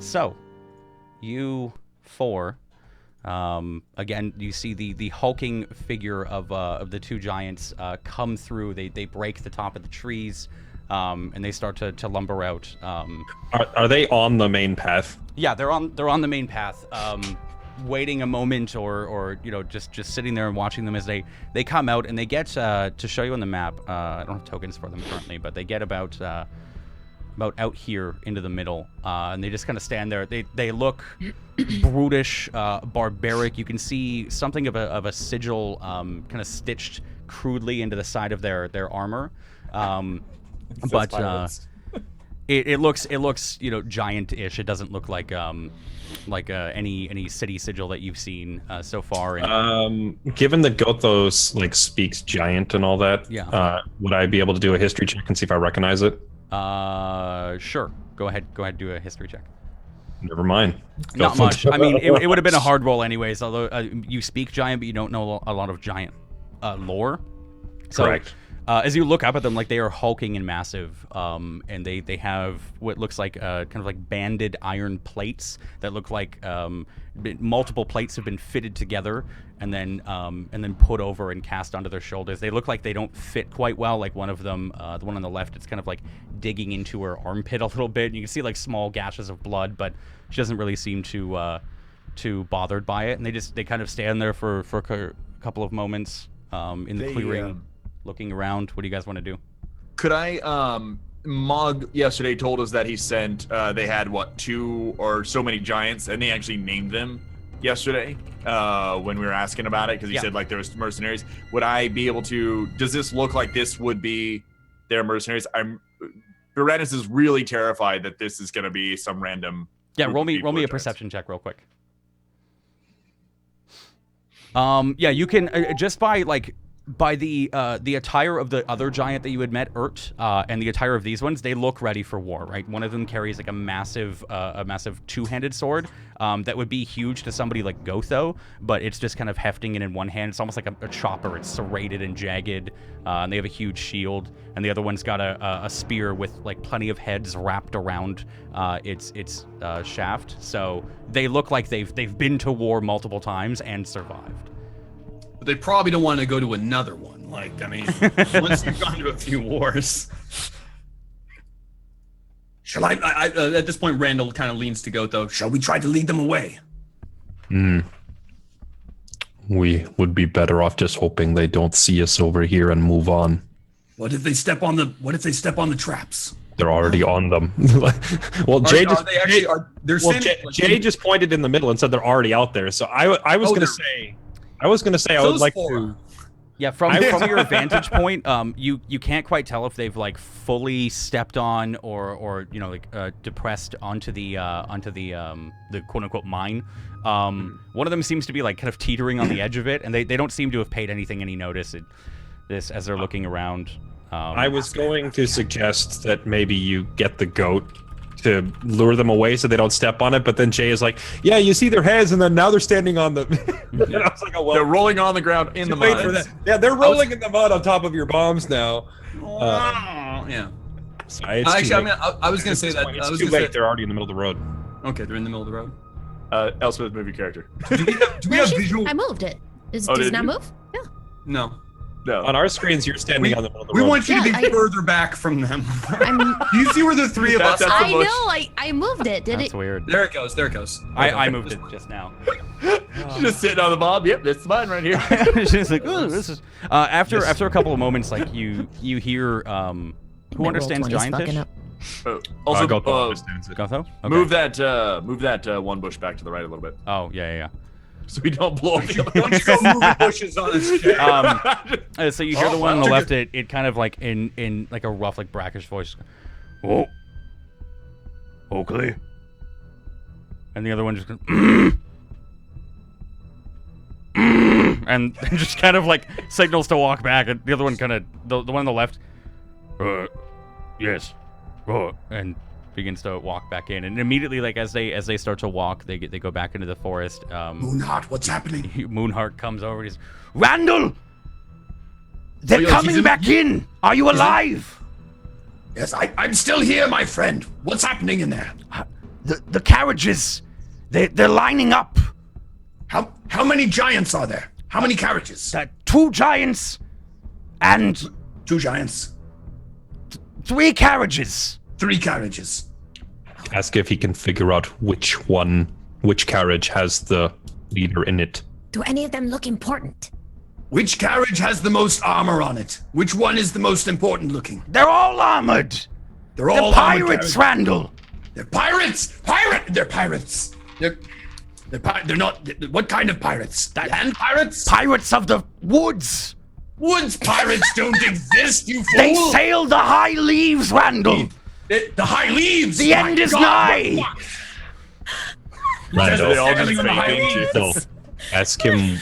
So, you four, again, you see the hulking figure of the two giants come through. They break the top of the trees, and they start to lumber out. Are they on the main path? Yeah, they're on the main path, waiting a moment, or just sitting there and watching them as they come out, and they get to show you on the map. I don't have tokens for them currently, but they get about out here into the middle, and they just kind of stand there. They look brutish, barbaric. You can see something of a sigil kind of stitched crudely into the side of their armor, but it looks giant-ish. It doesn't look like any city sigil that you've seen so far. Given that Gothos speaks giant and all that, yeah. Would I be able to do a history check and see if I recognize it? Sure. Go ahead. Do a history check. Never mind. Not much. I mean, it would have been a hard roll anyways. Although you speak giant, but you don't know a lot of giant lore. So, correct. As you look up at them, they are hulking and massive, and they have what looks like kind of like banded iron plates that look like multiple plates have been fitted together and then put over and cast onto their shoulders. They look like they don't fit quite well. Like one of them, the one on the left, it's kind of like digging into her armpit a little bit. You can see small gashes of blood, but she doesn't really seem too bothered by it. And they kind of stand there for a couple of moments in the clearing. Looking around. What do you guys want to do? Could I Mog yesterday told us that he sent they had 2 or so many giants, and they actually named them yesterday when we were asking about it, because he said there was mercenaries. Would I be able to, does this look like this would be their mercenaries? Brotatoe is really terrified that this is going to be some random roll me a perception check real quick. You can just by the attire of the other giant that you had met, Urt, and the attire of these ones, they look ready for war, right? One of them carries a massive two-handed sword that would be huge to somebody like Gotho, but it's just kind of hefting it in one hand. It's almost like a chopper. It's serrated and jagged, and they have a huge shield. And the other one's got a spear with plenty of heads wrapped around its shaft. So they look like they've been to war multiple times and survived. But they probably don't want to go to another one. Once you've gone to a few wars. Shall I at this point, Randall kind of leans to Gotho. Shall we try to lead them away? We would be better off just hoping they don't see us over here and move on. What if they step on the traps? They're already on them. Well, Jay just pointed in the middle and said they're already out there. So I was going to say I would like to. Yeah, from your vantage point, you can't quite tell if they've fully stepped on or depressed onto the quote unquote mine. One of them seems to be kind of teetering on the edge of it, and they don't seem to have paid anything any notice this as they're looking around. I was going to suggest that maybe you get the goat to lure them away so they don't step on it, but then Jay is like, yeah, you see their heads, and then now they're standing on the and I was like, oh, well, they're rolling on the ground in the mud. For that. Yeah, they're rolling in the mud on top of your bombs now. Yeah. So actually, I was going to say that it's too late. They're already in the middle of the road. Okay, they're in the middle of the road. Elspeth, move your character. Do we have visual? I moved it. Does it not move? Yeah. No. On our screens, you're standing on the middle of the road. We want you to be further back from them. Do you see where the three of us? I know. I moved it. That's weird. There it goes. I moved it just now. She's just sitting on the bomb. Yep, that's mine right here. She's like, oh, this is. After a couple of moments, you hear who understands giantish. Also, Gotho? Okay. Move that one bush back to the right a little bit. Oh yeah. So we don't blow up the other one. Go move the bushes on his chair. So you hear the one on the left. It kind of in a rough, brackish voice. Oh, okay. And the other one just goes, and just kind of signals to walk back. And the other one kind of the one on the left. Yes. And begins to walk back in, and immediately, as they start to walk, they go back into the forest. Moonheart, what's happening? Moonheart comes over. He's, Randall, they're coming back in. Are you alive? Yes, I'm still here, my friend. What's happening in there? The carriages, they're lining up. How many giants are there? How many carriages? 2 giants and 2 giants. 3 carriages. 3 carriages. Ask if he can figure out which carriage has the leader in it. Do any of them look important? Which carriage has the most armor on it? Which one is the most important looking? They're all armored. They're all pirates, armored Randall. They're pirates. They're pirates. They're not. What kind of pirates? Land pirates? Pirates of the woods. Woods pirates don't exist, you fool. They sail the high leaves, Randall. The high leaves. The end is nigh. Randall, They all just Everything on the high fake leaves. into- Randall, ask him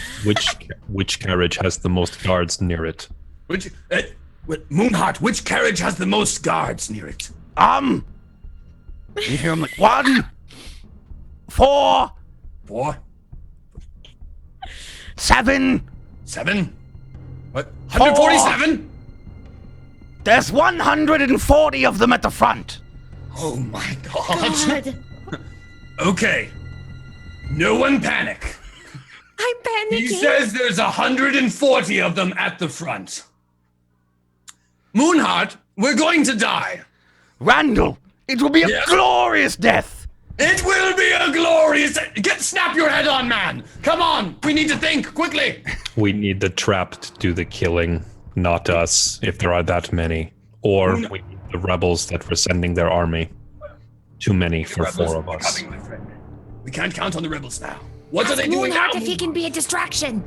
which carriage has the most guards near it. Which Moonheart? Which carriage has the most guards near it? You hear him like 1, 4, 4, 7. 7. What? 147. There's 140 of them at the front. Oh my God. God, Okay. No one panic. I'm panicking. He says there's 140 of them at the front. Moonheart, we're going to die. Randall, it will be a Yes. glorious death. It will be a glorious. Snap your head on, man. Come on. We need to think quickly. We need the trap to do the killing, not us, if there are that many. Or we need the rebels that were sending their army. Too many for Rebels 4 of are us. coming, my friend. We can't count on the rebels now. What are Ask they doing now? Moonheart if he can be a distraction.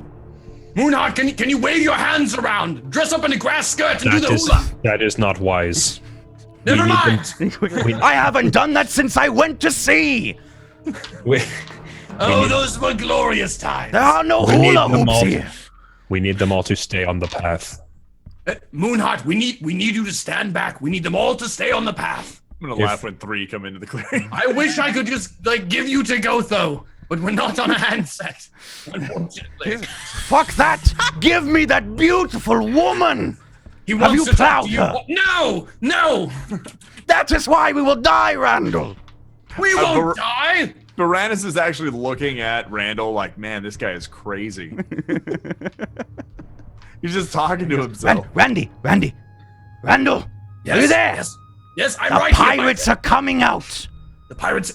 Moonheart, can you wave your hands around? Dress up in a grass skirt and do the hula. That is not wise. Never need mind. I haven't done that since I went to sea. We, Oh, those were glorious times. There are no We need hula them hoops all. here. we need them all to stay on the path. Moonheart, we need you to stand back. We need them all to stay on the path. I'm gonna laugh when 3 come into the clearing. I wish I could just give you to Gotho, but we're not on a handset, unfortunately. Fuck that. Give me that beautiful woman. He Have wants you to talk plowed to you. her? No, That is why we will die, Randall. we Bar- won't die. Baranus is actually looking at Randall like, man, this guy is crazy. He's just talking to himself. Randy. Randall. Yes, Are you there? Yes, I'm The right here. pirates are coming out. The pirates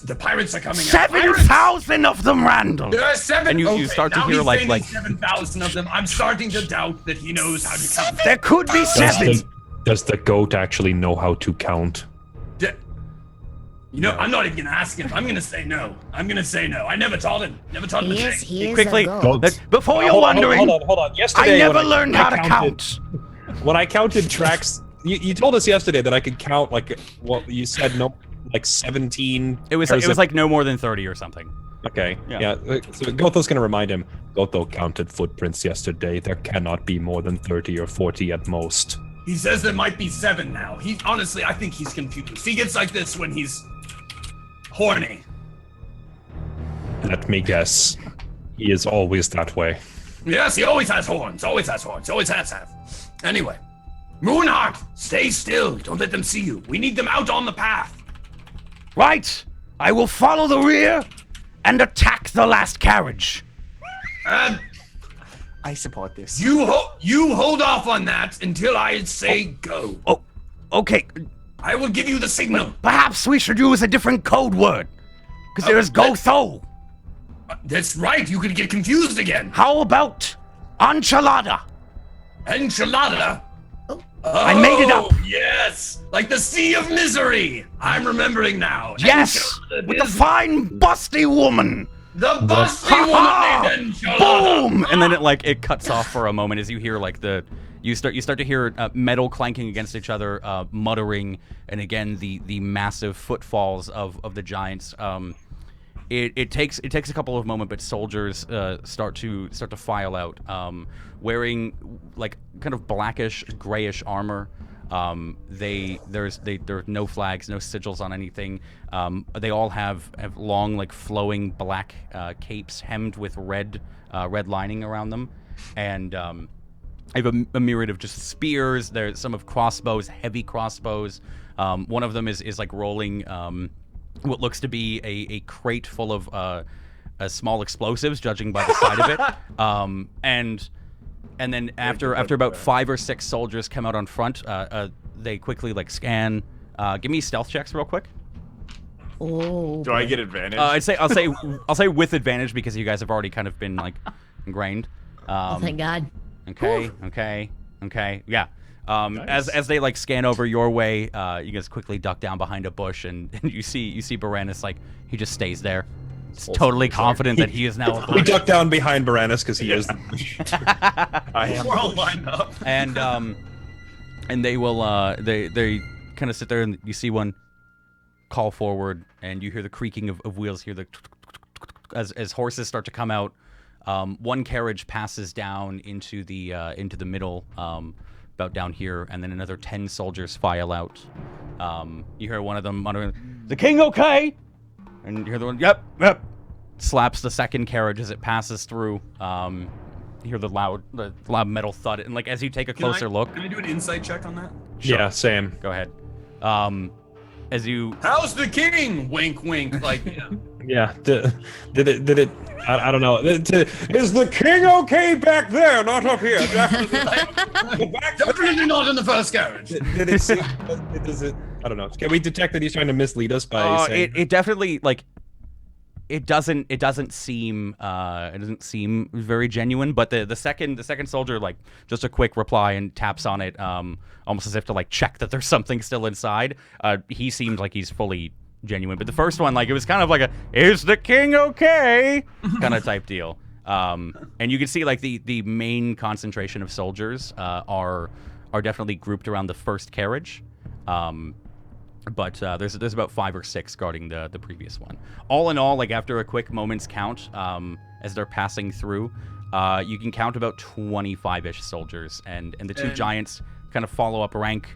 are coming out. 7,000 of them, Randall. There are 7. And you okay, start to now hear, he's like- saying like- 7,000 of them. I'm starting to doubt that he knows how to count. There could be 7. Does the goat actually know how to count? You know, I'm not even gonna ask him. I'm gonna say no. I never taught him. Never taught him He a is, thing. he is Quickly, a goat. before you're Hold wondering, on. I Yesterday, never when learned I how to counted- count. When I counted tracks, you told us yesterday that I could count you said no, like 17. It was like no more than 30 or something. Okay, Yeah. yeah. So Gotho's gonna remind him. Gotho counted footprints yesterday. There cannot be more than 30 or 40 at most. He says there might be 7 now. Honestly, I think he's confused. He gets like this when he's horny. Let me guess. He is always that way. Yes, he always has horns. Always has. Anyway, Moonheart, stay still. Don't let them see you. We need them out on the path. Right. I will follow the rear and attack the last carriage. And I support this. you hold off on that until I say go. Oh, okay. I will give you the signal. Perhaps we should use a different code word. Because there's Gotho. That's right. You could get confused again. How about enchilada? Enchilada. I made it up. Oh, yes, like the Sea of Misery. I'm remembering now. Yes, Enchilada with the is fine busty woman. the busty Ha-ha! woman named Enchilada. Boom! And then it cuts off for a moment as you hear you start to hear metal clanking against each other, muttering, and again the massive footfalls of the giants. It takes a couple of moments, but soldiers start to file out, wearing like kind of blackish, grayish armor. There's no flags, no sigils on anything. They all have long, like flowing black capes hemmed with red lining around them, and I have a myriad of just spears. There's some of crossbows, heavy crossbows. One of them is like rolling what looks to be a crate full of small explosives, judging by the side of it. And then after about 5 or 6 soldiers come out on front, they quickly like scan. Give me stealth checks real quick. Oh. Do I get advantage? I'll say with advantage because you guys have already kind of been like ingrained. Oh, thank God. Okay. Yeah. Nice. As they like scan over your way, you guys quickly duck down behind a bush, and you see Baranus like he just stays there, totally confident that he is now a We bush. duck down behind Baranus because he is. I am. We're all lined up. And they will they kind of sit there, and you see one call forward, and you hear the creaking of wheels, hear the as horses start to come out. One carriage passes down into the middle, about down here, and then another 10 soldiers file out. You hear one of them muttering, "The king okay?" And you hear the one, "Yep." Slaps the second carriage as it passes through. You hear the loud metal thud, and like as you take a closer look, Can I do an insight check on that? Yeah, same. go ahead. As you How's the king? Wink, wink. Like, yeah. Yeah. Did it? I don't know. Is the king okay back there, not up here? Definitely not in the first carriage. Did it? Does it? I don't know. Can we detect that he's trying to mislead us by saying? it definitely like it doesn't seem very genuine, but the second soldier like just a quick reply and taps on it, almost as if to like check that there's something still inside. He seems like he's fully genuine, but the first one, like, it was kind of like a "is the king okay" kind of type deal. And you can see like the main concentration of soldiers are definitely grouped around the first carriage. But there's about 5 or 6 guarding the previous one. All in all, like after a quick moment's count, as they're passing through, you can count about 25-ish soldiers, and the two giants kind of follow up rank,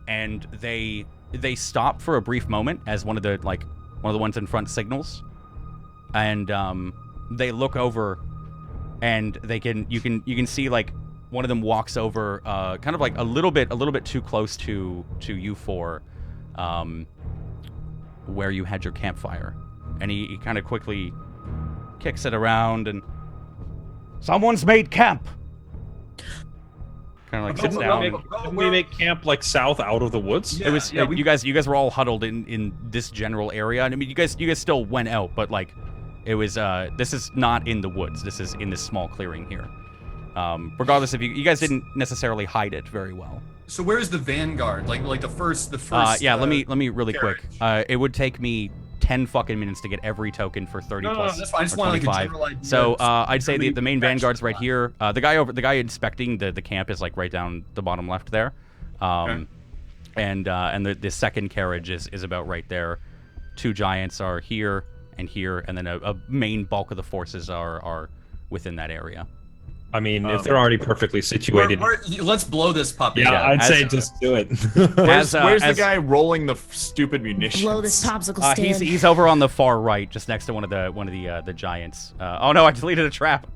and they stop for a brief moment as one of the ones in front signals, and they look over, and you can see like one of them walks over, kind of like a little bit too close to you four. Where you had your campfire, and he kind of quickly kicks it around, and someone's made camp. Kind of like sits down. Didn't we make camp like south out of the woods? It was you guys were all huddled in this general area, and I mean you guys still went out, but like it was this is not in the woods. This is in this small clearing here. Regardless if you guys didn't necessarily hide it very well. So where is the vanguard? Like the first. Yeah, let me really quick. It would take me 10 fucking minutes to get every token for 30 No, plus. that's fine. I just or want like a 25. general idea. So I'd say the main batches vanguard's right left. here. The guy inspecting the camp is like right down the bottom left there. Okay. And the second carriage is about right there. 2 giants are here, and then a main bulk of the forces are within that area. I mean, if they're already perfectly situated. Let's blow this puppy. Yeah, I'd say as- just do it. Where's the guy rolling the stupid munitions? Blow this popsicle stand. He's over on the far right, just next to one of the giants. Oh no, I deleted a trap.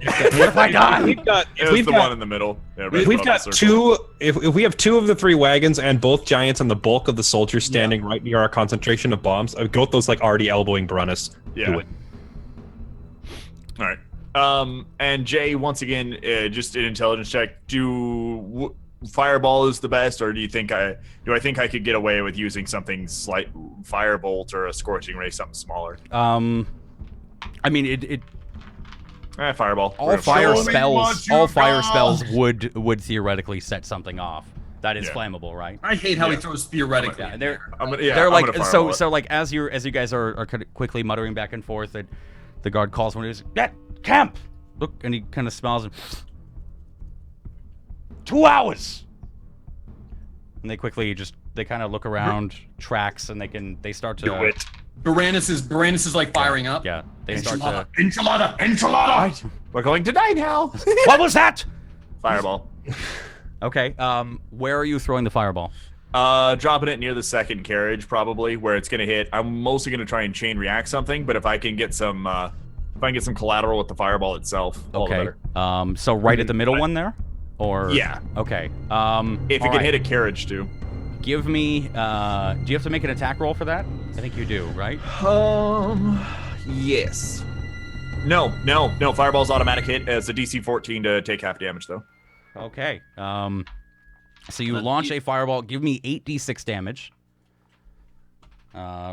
What have I done? We've got It was the one in the middle. Yeah, right If we've above got the circle. if we have 2 of the 3 wagons and both giants and the bulk of the soldiers standing right near our concentration of bombs, I would go with those like already elbowing Brunus. Yeah. Do it. All right. And Jay, once again, just an intelligence check. Fireball is the best, or do I think I could get away with using something slight, firebolt or a scorching ray, something smaller? I mean it. Fireball. All fire spells would theoretically set something off. That is Yeah. flammable, right? I hate how he throws theoretically. Yeah, in they're there. they're I'm like gonna fireball it. so like as you guys are kind of quickly muttering back and forth, that the guard calls one of his camp. Look, and he kind of smiles and 2 hours. And they quickly they kind of look around tracks, and they start to Do it. Baranus is like firing up. Yeah, they start to. Enchilada! We're going to die now. What was that? Fireball. Okay. Where are you throwing the fireball? Dropping it near the second carriage, probably where it's gonna hit. I'm mostly gonna try and chain react something, but if I can get some collateral with the fireball itself, all the Okay. better. So right at the middle one there, or Yeah. Okay. If it can hit a carriage too. Give me. Do you have to make an attack roll for that? I think you do, right? Yes. No. Fireball's automatic hit. It's a DC 14 to take half damage, though. Okay. So you launch a fireball. Give me 8d6 damage.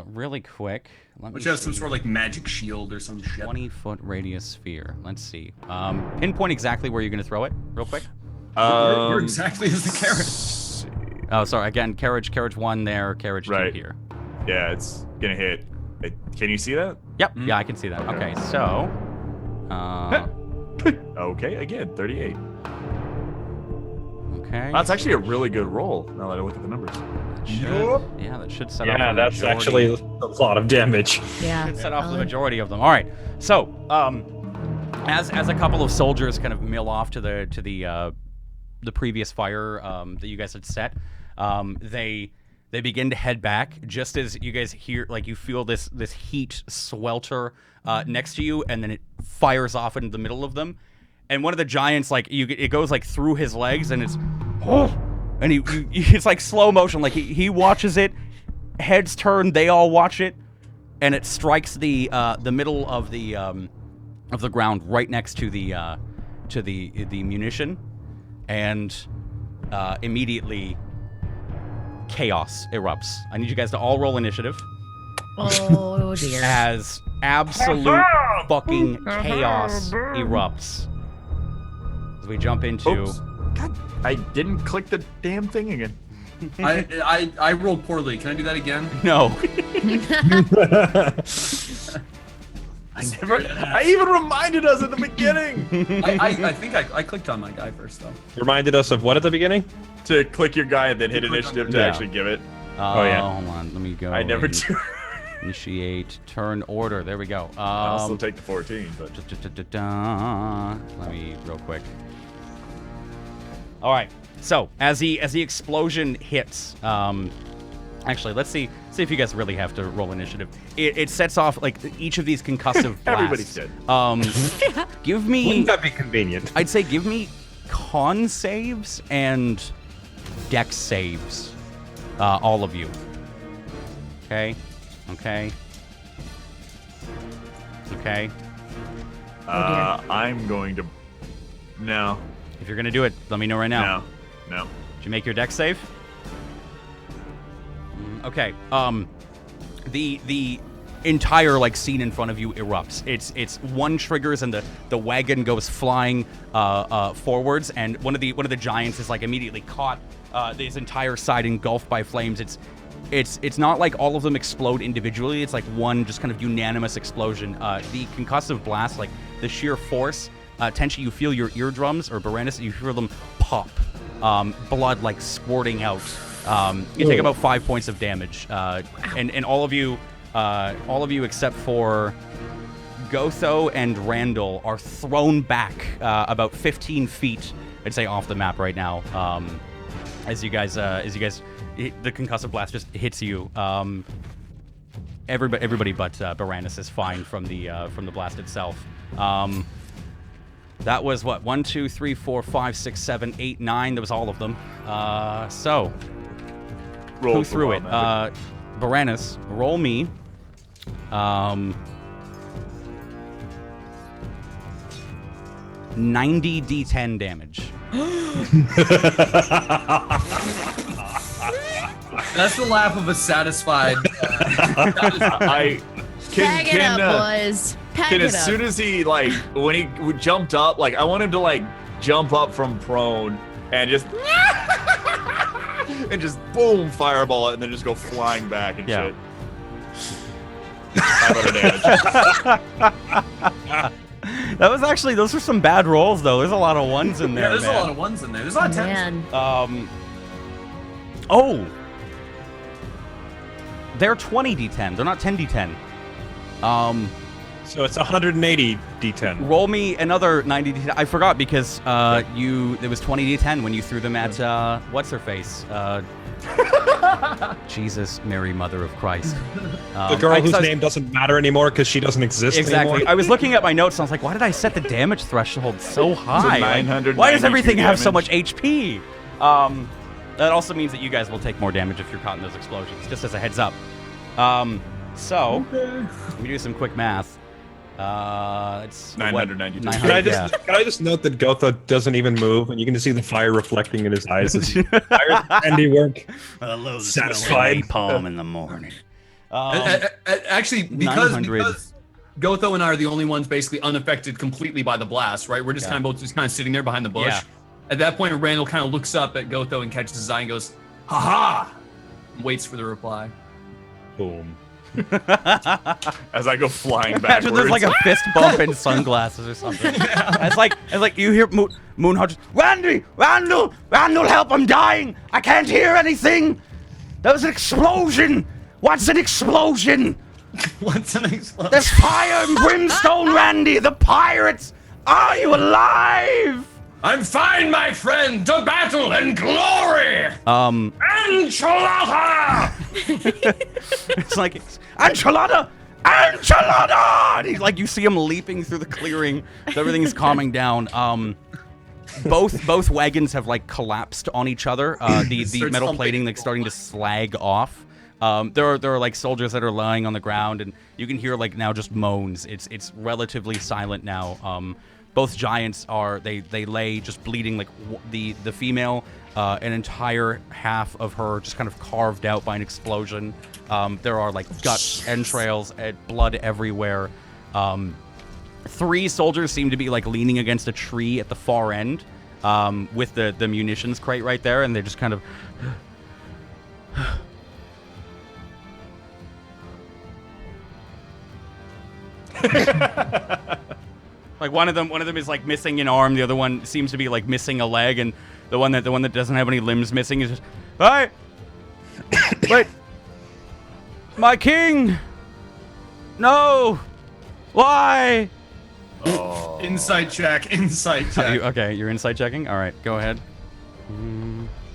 Really quick. Which has some sort of like magic shield or some shit. 20-foot radius sphere. Let's see. Pinpoint exactly where you're going to throw it, real quick. You're exactly as the carrot. Oh, sorry. Again, carriage 1 there, carriage 2 here. Yeah, it's gonna hit. Can you see that? Yep. Yeah, I can see that. Okay, so. Okay, again, 38. Okay. That's actually a really good roll. Now that I look at the numbers. Yeah, that should set off. Yeah, the that's majority. actually a lot of damage. Yeah. Should set off the majority of them. All right. So, as a couple of soldiers kind of mill off to the previous fire that you guys had set, they begin to head back. Just as you guys hear, like you feel this heat swelter next to you, and then it fires off into the middle of them. And one of the giants, like it goes like through his legs, and it's, and it's like slow motion. Like he watches it, heads turn, they all watch it, and it strikes the middle of the ground right next to the munition, and immediately chaos erupts. I need you guys to all roll initiative. Oh dear. As absolute fucking chaos erupts. As we jump into... Oops. God, I didn't click the damn thing again. I rolled poorly. Can I do that again? No. I even reminded us at the beginning. I think I clicked on my guy first, though. Reminded us of what at the beginning? To click your guy and then hit initiative to actually give it. Oh, yeah. Hold on. Let me go. I never do. Initiate turn order. There we go. I'll still take the 14, but... Let me real quick. All right. So as the explosion hits, actually, let's see if you guys really have to roll initiative. It sets off like each of these concussive blasts. Everybody's dead. Give me. Wouldn't that be convenient? I'd say give me con saves and dex saves, all of you. Okay. I'm going to... No. If you're gonna do it, let me know right now. No. Did you make your dex save? Okay. The entire like scene in front of you erupts. It's one triggers and the wagon goes flying forwards, and one of the giants is like immediately caught. This entire side engulfed by flames. It's not like all of them explode individually. It's like one just kind of unanimous explosion. The concussive blast, like the sheer force, Tenchi, you feel your eardrums, or Baranus, you feel them pop. Blood like sporting out. You take about 5 points of damage, and all of you except for Gotho and Randall are thrown back about 15 feet, I'd say, off the map right now. As you guys, the concussive blast just hits you. Everybody but Baranus is fine from the blast itself. That was what, 1, 2, 3, 4, 5, 6, 7, 8, 9. That was all of them. So Roll who threw it? Baranus, roll me. 90 d10 damage. That's the laugh of a satisfied. I Pack it up, boys. Pack it as up. soon as he when he jumped up, I want him to jump up from prone and just and just boom, fireball it, and then just go flying back and shit. 500 damage. That was actually, those were some bad rolls though. There's a lot of ones in there. Yeah, there's man. a lot of ones in there. There's a lot of tens. Man. Oh, they're 20 d10. They're not 10 d10. So it's 180 d10. Roll me another 90 d10. I forgot because it was 20 d10 when you threw them at what's her face? Jesus, Mary, Mother of Christ. The girl whose name doesn't matter anymore because she doesn't exist Exactly. anymore. I was looking at my notes and I was like, why did I set the damage thresh so high? Like, 900 why does everything have so damage. much HP? That also means that you guys will take more damage if you're caught in those explosions, just as a heads up. So, let me do some quick math. It's 992. Can I just note that Gotha doesn't even move, and you can just see the fire reflecting in his eyes as he fires handiwork. Hello, Satisfied. palm in the morning. Actually, because Gotho and I are the only ones basically unaffected completely by the blast, right? We're just kind of sitting there behind the bush. Yeah. At that point, Randall kind of looks up at Gotho and catches his eye and goes, "Ha ha!" and waits for the reply. Boom. As I go flying Imagine backwards. there's like a fist bump in sunglasses or something. It's like you hear Moonhawk just, Randall, help! I'm dying! I can't hear anything. There was an explosion. What's an explosion? What's an explosion? There's fire and brimstone, Randy. The pirates. Are you alive? I'm fine, my friend. To battle and glory. Enchilada. It's like enchilada. And he's like, you see him leaping through the clearing. Everything's calming down. Both wagons have like collapsed on each other. The metal plating like starting to slag off. There are like soldiers that are lying on the ground, and you can hear like now just moans. It's relatively silent now. Both giants they lay just bleeding, like the female, an entire half of her just kind of carved out by an explosion. There are like guts, entrails, and blood everywhere. 3 soldiers seem to be like leaning against a tree at the far end, with the munitions crate right there, and they're just kind of. Like one of them is like missing an arm, the other one seems to be like missing a leg, and the one that doesn't have any limbs missing is just, hey, wait, my king, no, why? Oh. Insight check. Okay, you're insight checking. All right, go ahead.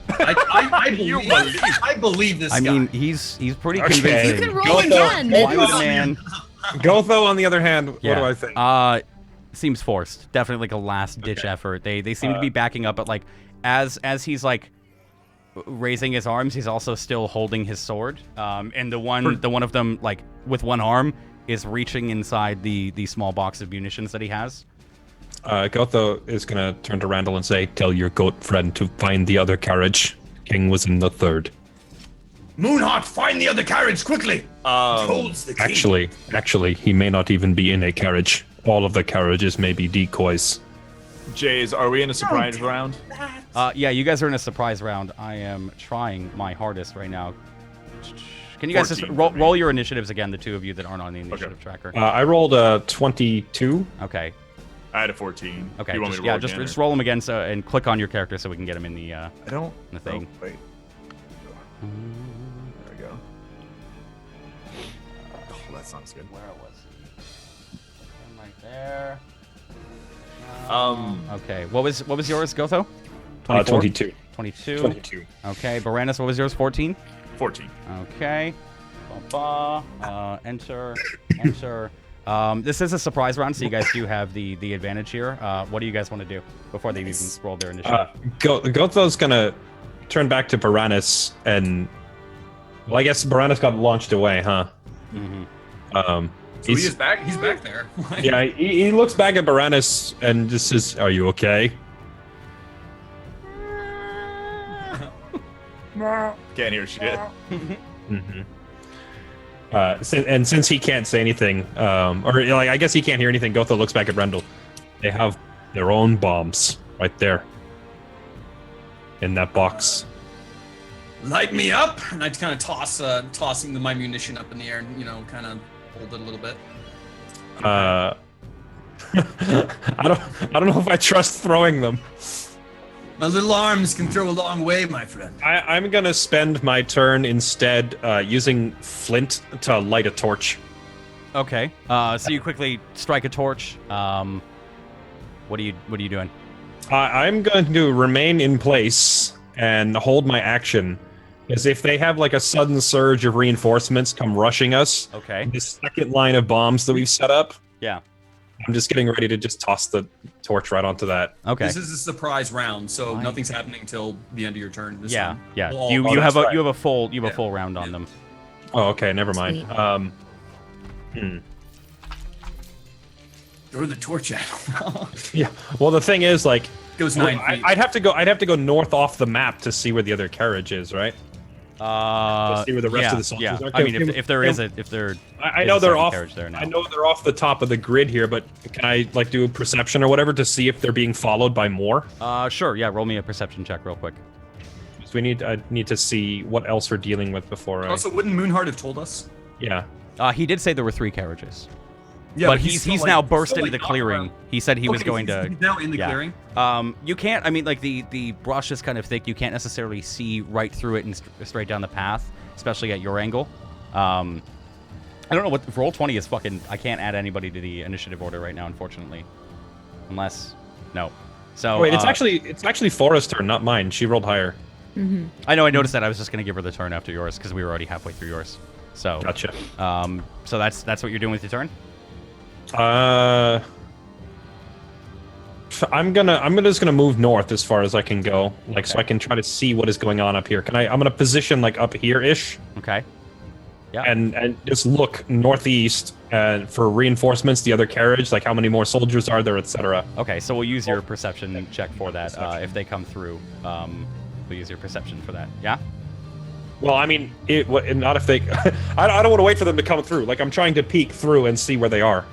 I believe this guy. I mean, he's pretty Okay. convincing. You can roll again. Why would a man? Gotho, on the other hand, what do I think? Seems forced. Definitely like a last ditch effort. They seem to be backing up, but like as he's like raising his arms, he's also still holding his sword. And the one of them like with one arm is reaching inside the small box of munitions that he has. Gotho is gonna turn to Randall and say, "Tell your goat friend to find the other carriage. King was in the third." Moonhawk, find the other carriage quickly. Holds the key. Actually, he may not even be in a carriage. All of the carriages may be decoys. Jays, are we in a surprise round? Yeah, you guys are in a surprise round. I am trying my hardest right now. Can you guys just 14 roll your initiatives again, the two of you that aren't on the initiative tracker? I rolled a 22. Okay. I had a 14. Okay. You want me to roll again, just roll them again and click on your character so we can get them in the I don't. the thing. Oh, wait. There we go. Oh, that sounds good. Where was he? Right there. Okay. What was yours, Gotho? 22. 22. 22. Okay. Baranus, what was yours? 14. 14. Okay. Enter. This is a surprise round, so you guys do have the advantage here. What do you guys want to do before they even roll their initiative? Gotho's gonna turn back to Baranus and... Well, I guess Baranus got launched away, huh? Mm-hmm. So he's back. He's back there. Yeah, he looks back at Baranus and just says, "Are you okay?" Can't hear shit. Since he can't say anything, or like I guess he can't hear anything, Gotho looks back at Rendell. They have their own bombs right there in that box. Light me up, and I kind of tossing my munition up in the air, and kind of hold it a little bit. I don't know if I trust throwing them. My little arms can throw a long way, my friend. I'm gonna spend my turn instead using flint to light a torch. Okay. So you quickly strike a torch. What are you doing? I'm going to remain in place and hold my action, as if they have like a sudden surge of reinforcements come rushing us. Okay. The second line of bombs that we've set up. Yeah. I'm just getting ready to just toss the torch right onto that. Okay. This is a surprise round, so nothing's happening till the end of your turn. This time. Yeah. We'll all- You have right. a full round on them. Oh, okay, never mind. Sweet. Throw the torch at him. Yeah. Well, the thing is, like, Goes 9 feet. I'd have to go north off the map to see where the other carriage is, right? To see where the rest of the soldiers are. I mean, if there is I know they're off. carriage there now. I know they're off the top of the grid here, but can I like do a perception or whatever to see if they're being followed by more? Sure. Yeah. Roll me a perception check real quick. So I need to see what else we're dealing with before. Also, wouldn't Moonheart have told us? Yeah. He did say there were 3 carriages. Yeah, but he's still, now like- burst still, into the like, clearing. around. He said he was going he's to. now in the yeah. clearing. You can't. I mean, like the brush is kind of thick. You can't necessarily see right through it and straight down the path, especially at your angle. I don't know what roll 20 is. Fucking. I can't add anybody to the initiative order right now, unfortunately. Unless, no. So Wait, it's actually Fora's turn, not mine. She rolled higher. I know. I noticed that. I was just gonna give her the turn after yours because we were already halfway through yours. So. Gotcha. So that's what you're doing with your turn. I'm just gonna move north as far as I can go, like so I can try to see what is going on up here. I'm gonna position like up here-ish. Okay. Yeah. And just look northeast for reinforcements, the other carriage, like how many more soldiers are there, etc. Okay, so we'll use your perception check for that. If they come through, we'll use your perception for that. Yeah. Well, I mean, not if they. I don't want to wait for them to come through. Like I'm trying to peek through and see where they are.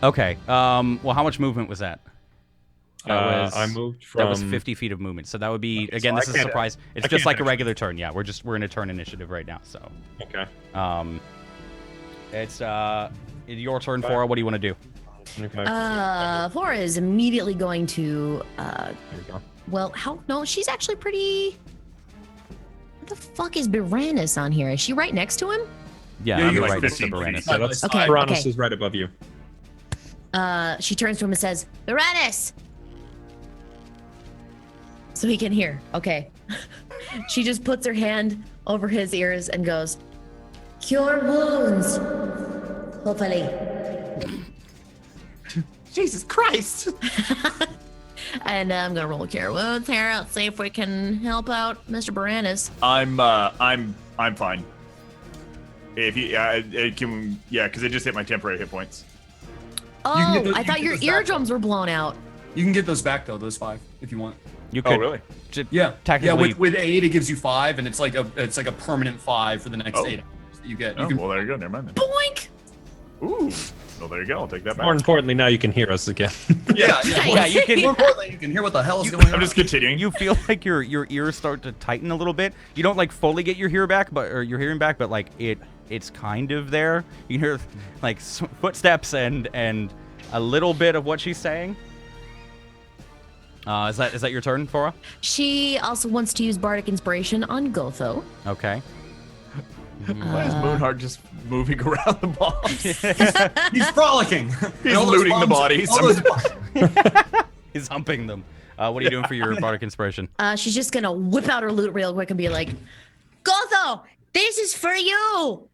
Okay. Well, how much movement was that? I moved from. That was 50 feet of movement. So that would be again. so This I is a can't- surprise. It's I just can't like a actually- regular turn. Yeah, we're in a turn initiative right now. So Okay. it's your turn, Fora. What do you want to do? 25. Flora is immediately going to. There you go. Well, how? No, she's actually pretty. What the fuck is Biranus on here? Is she right next to him? Yeah, Yeah, I'm you're right like next to 15 Baranus. feet. Yeah, that's Okay, Piranus okay. is right above you. She turns to him and says, Biranus! So he can hear. Okay. She just puts her hand over his ears and goes, Cure wounds. Hopefully. Jesus Christ! And I'm gonna roll Cure Wounds here. Let's see if we can help out Mr. Biranus. I'm fine. If you, it can, yeah, because it just hit my temporary hit points. Oh, can get I thought those your back, eardrums were blown out. You can get those back though, those 5, if you want. You could. Oh, really? Yeah. Technically- Yeah, with 8 it gives you 5, and it's like a permanent 5 for the next Oh. 8 hours that you get. Oh, You can, well, there you go. Never mind then. Boink! Ooh. Well, there you go. I'll take that back. More importantly, now you can hear us again. yeah. Yeah, you can. More importantly, you can hear what the hell is going on. I'm just continuing. You feel like your ears start to tighten a little bit. You don't like fully get your hearing back, but like it's kind of there. You can hear like footsteps and a little bit of what she's saying. Is that your turn, Fora? She also wants to use Bardic Inspiration on Gotho. Okay. Why is Moonheart just moving around the boss? He's frolicking. He's All those looting the bombs- bodies. all those- He's humping them. What are you doing for your Bardic Inspiration? She's just gonna whip out her loot real quick and be like, Gotho, this is for you!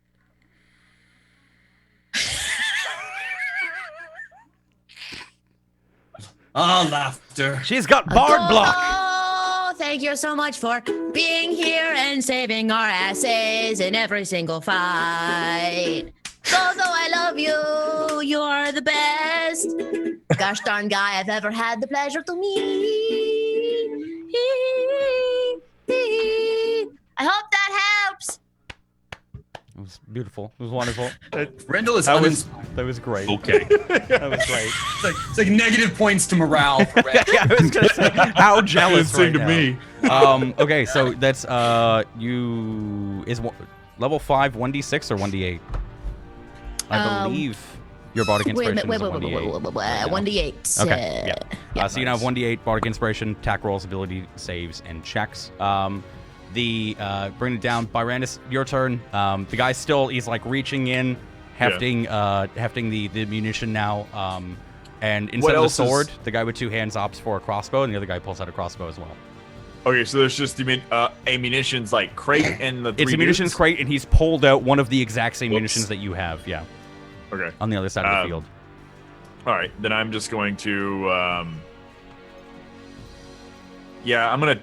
laughter. She's got Bard Block. Oh, thank you so much for being here and saving our asses in every single fight. Gotho, I love you. You are the best. Gosh darn guy I've ever had the pleasure to meet. I hope that helps. It was beautiful. It was wonderful. Rendell is That was uninspired. great. Okay. That was great. It's like negative points to morale. For Rendell. Yeah, I was gonna say how jealous Sing right to now. me. Okay, so that's level 5 1d6 or 1d8? I believe your Bardic Inspiration is a 1d8. 1d8. Okay, yeah. So you now have 1d8 Bardic Inspiration, attack rolls, ability saves, and checks. Bring it down. Byranus, your turn. The guy still, he's like reaching in, hefting the munition now. And instead of the sword, the guy with 2 hands opts for a crossbow, and the other guy pulls out a crossbow as well. Okay, so there's just a munitions like crate and the. It's a munitions crate, and he's pulled out one of the exact same munitions that you have. Yeah. Okay. On the other side of the field. All right, then I'm just going to. Yeah, I'm gonna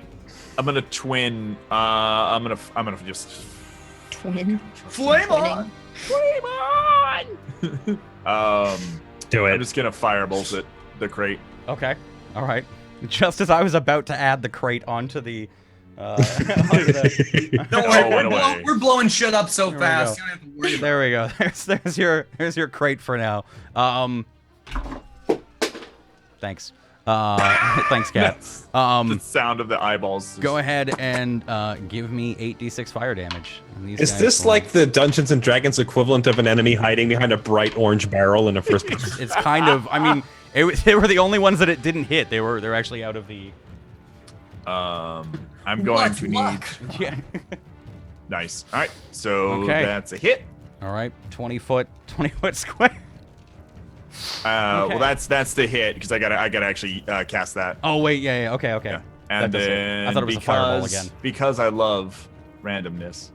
twin. I'm gonna just Twin. Flame Twinning. Do I'm it. just gonna firebolt it. The crate. Okay. All right. Just as I was about to add the crate onto the. Onto the Don't Oh, worry, went away. we're blowing shit up so There we fast. go. You don't have to worry about there we go. There's your crate for now. Thanks. Thanks, Cat. The sound of the eyeballs. Go ahead and give me 8d6 fire damage. And these Is guys this will- like the Dungeons and Dragons equivalent of an enemy hiding behind a bright orange barrel in a first person? It's kind of. I mean, they were the only ones that it didn't hit. They're actually out of the. I'm going What to need. luck. Yeah. Nice. All right, so Okay. that's a hit. All right. 20 foot square. Well, that's the hit because I gotta actually cast that. Oh wait, yeah. Okay. Yeah. That And does hit. then I thought it was a fireball again. because I love randomness.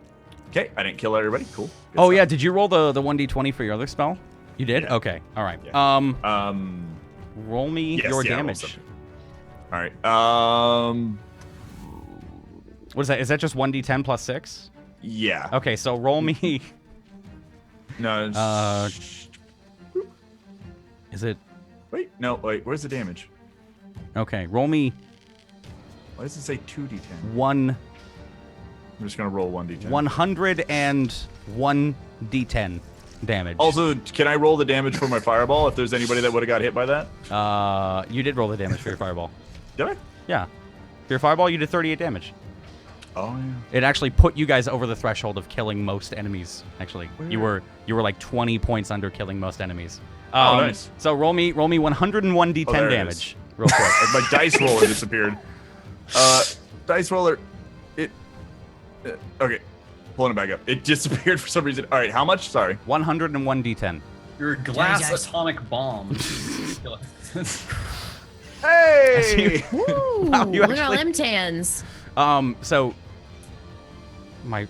Okay, I didn't kill everybody. Cool. Good Oh stuff. yeah. Did you roll the 1d20 for your other spell? You did. Yeah. Okay. All right. Yeah. Roll me Yes, your yeah, roll damage. something. All right. What is that? Is that just 1d10 plus 6? Yeah. Okay. So roll me. No. Is it? Wait. No. Wait. Where's the damage? Okay. Roll me Why does it say 2d10? one. I'm just gonna roll 1d10. 101 d10 damage. Also, can I roll the damage for my fireball if there's anybody that would have got hit by that? You did roll the damage for your fireball. Did I? Yeah. For your fireball, you did 38 damage. Oh yeah. It actually put you guys over the threshold of killing most enemies. Actually, you were like 20 points under killing most enemies. Nice. So roll me 101 d10 there it damage, real quick. My dice roller disappeared. Dice roller. It. Okay. Pulling it back up. It disappeared for some reason. All right. How much? Sorry. 101 d10. Your glass Guys. atomic bomb. Hey! Wow, you Look at our actually- limb tans. So my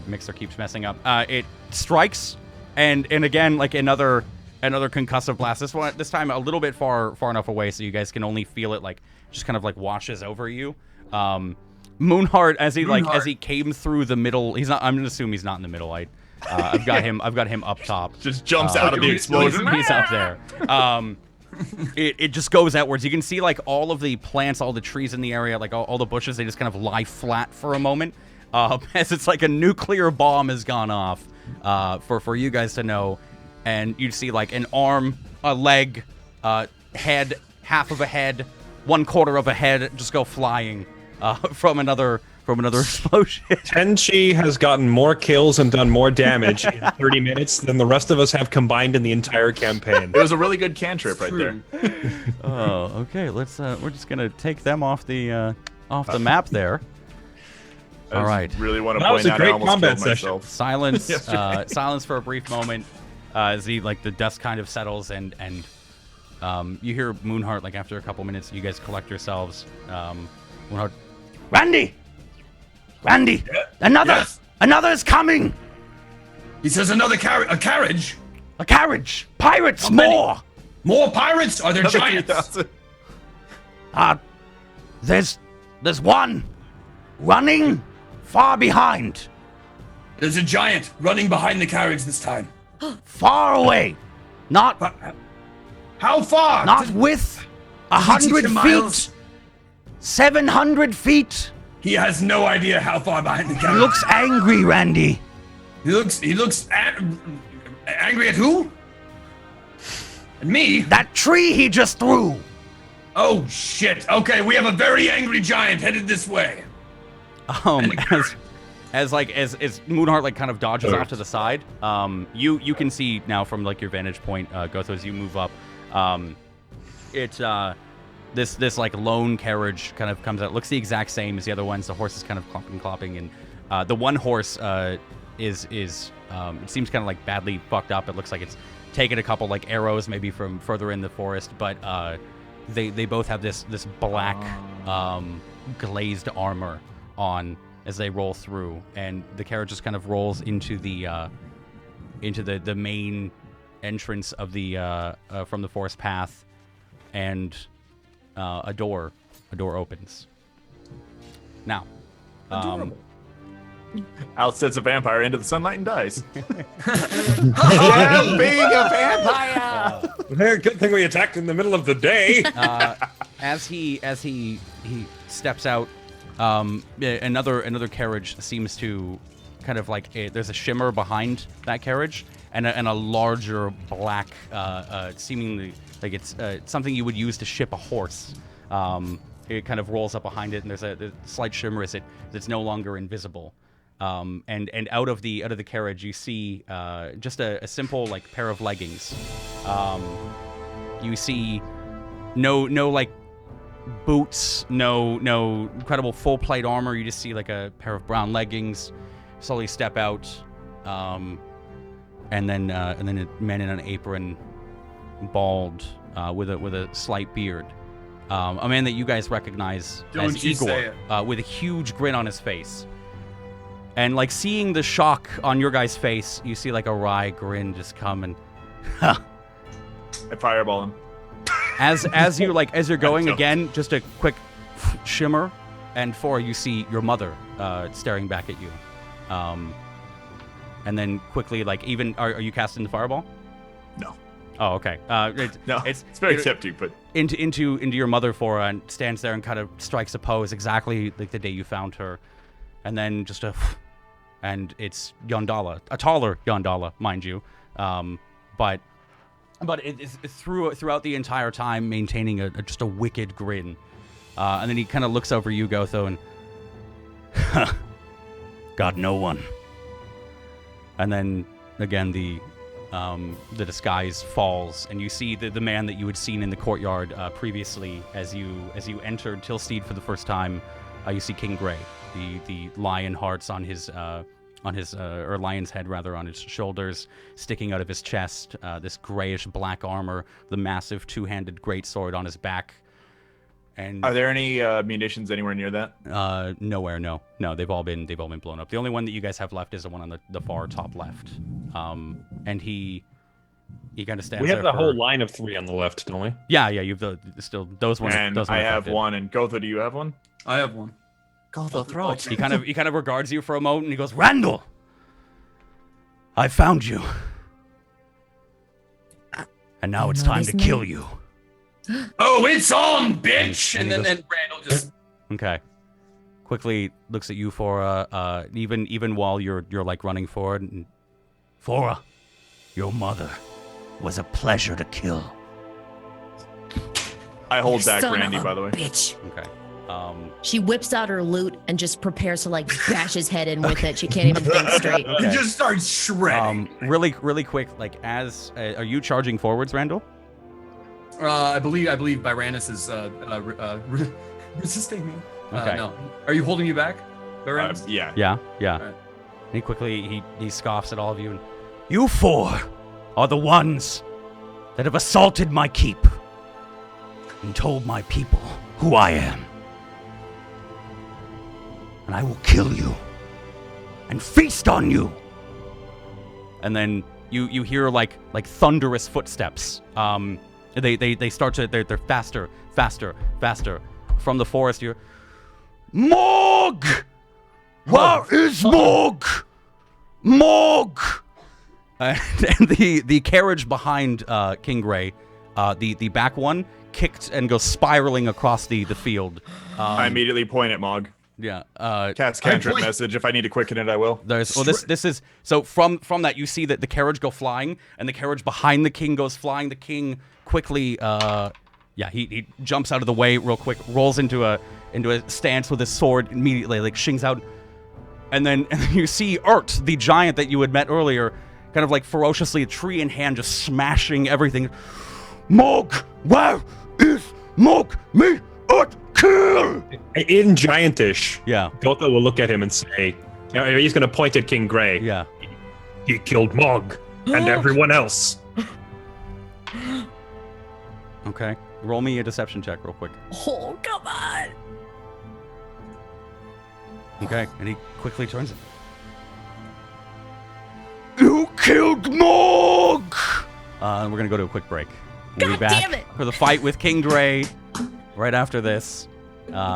mixer keeps messing up. It strikes, and again like another concussive blast. This time a little bit far enough away so you guys can only feel it like just kind of like washes over you. Moonheart as he came through the middle. He's not. I'm gonna assume he's not in the middle. I've got him up top. Just jumps out of the explosion. He's up there. It just goes outwards. You can see like all of the plants, all the trees in the area, like all the bushes, they just kind of lie flat for a moment. As it's like a nuclear bomb has gone off for you guys to know. And you see like an arm, a leg, head, half of a head, 1/4 of a head just go flying from another explosion. Tenchi has gotten more kills and done more damage in 30 minutes than the rest of us have combined in the entire campaign. It was a really good cantrip right there. Oh, okay. Let's. We're just gonna take them off the map there. I All just right. Really want to That was point a out great I almost combat killed session. myself. Silence. Yesterday. Silence for a brief moment as the dust kind of settles and you hear Moonheart like after a couple minutes. You guys collect yourselves. Moonheart. Randy, Yes. another's coming. He says another carriage. A carriage. Pirates. How many? More. More pirates? Are there Another giants? 3,000. There's one running far behind, There's a giant running behind the carriage this time. far away. Not How far? with Does he teach him miles? 700 feet. He has no idea how far behind the carriage. Angry, Randy. He looks angry at who? At me? That tree he just threw. Oh shit. Okay, we have a very angry giant headed this way. As Moonheart like kind of dodges off to the side, you can see now from like your vantage point, Gotho, as you move up, this like lone carriage kind of comes out. Looks the exact same as the other ones. The horse is kind of clopping, and the one horse is it seems kind of like badly fucked up. It looks like it's taken a couple like arrows maybe from further in the forest, but they both have this black glazed armor on as they roll through, and the carriage just kind of rolls into the main entrance of the from the forest path, and a door opens. Now, Al sets a vampire into the sunlight and dies. Yeah, being a vampire. Good thing we attacked in the middle of the day. as he steps out, another carriage seems to kind of like there's a shimmer behind that carriage, and a larger black, seemingly like it's something you would use to ship a horse. It kind of rolls up behind it, and there's a slight shimmer as it's no longer invisible. And out of the carriage, you see just a simple like pair of leggings. You see no like boots, no incredible full plate armor. You just see like a pair of brown leggings. Slowly step out, and then a man in an apron, bald, with a slight beard. A man that you guys recognize as Igor, with a huge grin on his face. And like seeing the shock on your guy's face, you see like a wry grin just come and I fireball him. as you're going again, just a quick shimmer, and you see your mother staring back at you. And then quickly, like, even are you casting the fireball? No. Oh, okay. No, it's very tempting, but into your mother, Fora, and stands there and kind of strikes a pose exactly like the day you found her, and then just and it's Yondala, a taller Yondala, mind you, but it's throughout the entire time maintaining just a wicked grin, and then he kind of looks over you, Gotho, and got no one. And then again the disguise falls, and you see the man that you had seen in the courtyard previously as you entered Tilsteed for the first time. You see King Gray, the lion hearts on his or lion's head rather on his shoulders, sticking out of his chest. This grayish black armor, the massive two-handed greatsword on his back. And are there any munitions anywhere near that? Nowhere. No. They've all been blown up. The only one that you guys have left is the one on the far top left. And he kind of stands. We have the whole line of 3 on the left, don't we? Yeah. You have still those ones. And those I have one. And Gotho, do you have one? I have one. Gotho, throw it. He kind of regards you for a moment, and he goes, "Randall, I found you, and now it's time to kill you." Oh, it's on, bitch! And then Randall just okay. Quickly looks at you, Fora. Even while you're like running forward, and Fora, your mother was a pleasure to kill. I hold back Son Randy, of a by the way. Bitch. Okay. She whips out her loot and just prepares to like bash his head in with it. She can't even think straight. He just starts shredding. Really quick. Like, are you charging forwards, Randall? I believe Byranus is resisting me. Okay. No. Are you holding you back, Byranus? Yeah. Yeah. Right. And he quickly he scoffs at all of you, and you 4 are the ones that have assaulted my keep and told my people who I am. And I will kill you and feast on you. And then you hear like thunderous footsteps. They start to they're faster from the forest. You're Morg. Where is Morg? Morg. And the carriage behind King Gray, the back one, kicked and goes spiraling across the field. I immediately point at Mog. Yeah. Cast cantrip message. If I need to quicken it, I will. This is so from that you see that the carriage go flying, and the carriage behind the king goes flying. The king quickly he jumps out of the way real quick, rolls into a stance with his sword immediately, like shings out, and then you see Urt, the giant that you had met earlier, kind of like ferociously, a tree in hand, just smashing everything. Mog, where is Mog? Me Urt, kill! In Giantish, Yeah. Gotha will look at him and say, he's going to point at King Gray. Yeah. He killed Mog and everyone else. Okay. Roll me a deception check real quick. Oh, come on. Okay. And he quickly turns it. You killed Mog! We're going to go to a quick break. We'll be God back damn it. for the fight with King Dre right after this.